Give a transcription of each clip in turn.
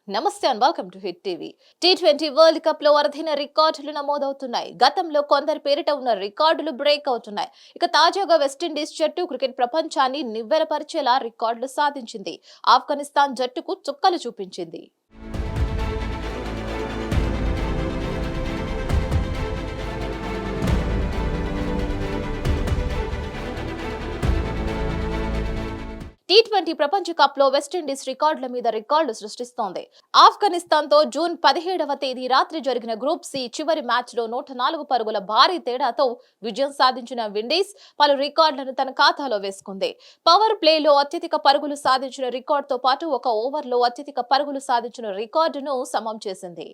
నమస్తే and welcome to hit TV. T20 world cup లో అరుదైన రికార్డులు నమోదవుతున్నాయి. గతంలో కొందరి పేరిట ఉన్న రికార్డులు బ్రేక్ అవుతున్నాయి. ఇక తాజాగా వెస్టిండీస్ జట్టు క్రికెట్ ప్రపంచాన్ని నివ్వెరపరిచేలా రికార్డులు సాధించింది. ఆఫ్ఘనిస్తాన్ జట్టుకు చుక్కలు చూపించింది. టీ20 ప్రపంచ కప్ లో వెస్టిండీస్ రికార్డుల మీద రికార్డులు సృష్టిస్తోంది. ఆఫ్ఘనిస్తాన్ తో జూన్ 17వ తేదీ రాత్రి జరిగిన గ్రూప్ సి చివరి మ్యాచ్ లో 104 పరుగుల భారీ తేడాతో విజయం సాధించిన విండీస్ పలు రికార్డులను తన ఖాతాలో వేసుకుంది. పవర్ ప్లేలో అత్యధిక పరుగులు సాధించిన రికార్డుతో పాటు ఒక ఓవర్లో అత్యధిక పరుగులు సాధించిన రికార్డును సమం చేసింది.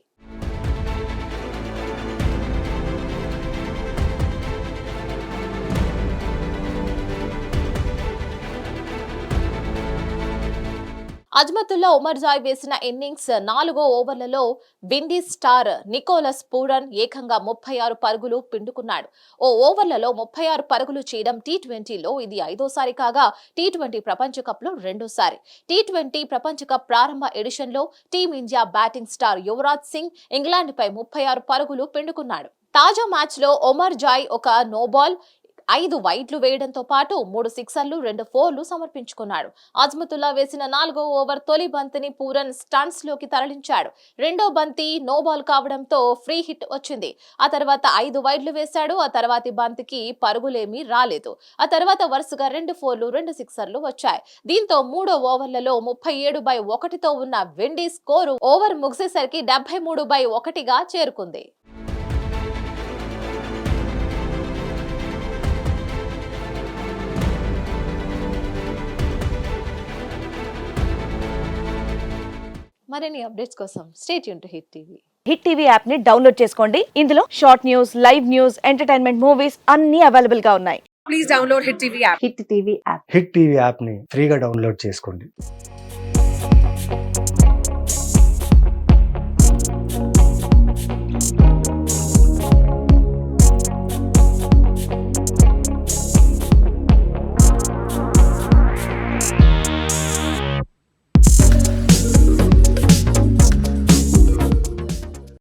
అజ్మతుల్లా ఉమర్జాయ్ వేసిన ఇన్నింగ్స్ 4వ ఓవర్లలో విండీస్ స్టార్ నికోలస్ పూరన్ ఏకంగా 36 పరుగులు పిండుకున్నాడు. ఓ ఓవర్లలో 36 పరుగులు చేయడం టీ20లో ఇది 5వసారి కాగా టీ20 ప్రపంచ కప్ లో 2వసారి. టీ20 ప్రపంచ కప్ ప్రారంభ ఎడిషన్లో Team India batting star Yuvraj Singh ఇంగ్లాండ్పై 36 పరుగులు పిండుకున్నాడు. తాజా మ్యాచ్లో ఉమర్జాయ్ ఒక నోబాల్ 5 వైడ్లు వేయడంతో పాటు 3 సిక్సర్లు 2 ఫోర్లు సమర్పించుకున్నాడు. అజ్మతుల్లా వేసిన 4వ ఓవర్ తొలి బంతిని పూరన్ స్టన్స్ లోకి తరలించాడు. రెండో బంతి నోబాల్ కావడంతో ఫ్రీ హిట్ వచ్చింది. ఆ తర్వాత 5 వైడ్లు వేశాడు. ఆ తర్వాతి బంతికి పరుగులేమీ రాలేదు. ఆ తర్వాత వరుసగా 2 ఫోర్లు 2 సిక్సర్లు వచ్చాయి. దీంతో 3 ఓవర్లలో 37/1తో ఉన్న విండీస్ స్కోరు ఓవర్ ముగిసేసరికి 73/1గా చేరుకుంది. మరిన్ని అప్డేట్స్ కోసం stay tune to hit TV. Hit TV app ని డౌన్లోడ్ చేసుకోండి. ఇందులో short news, live news, entertainment movies అన్ని అవైలబుల్ గా ఉన్నాయి. Please download Hit TV app. Hit TV app. Hit TV యాప్ని ఫ్రీగా డౌన్లోడ్ చేసుకోండి.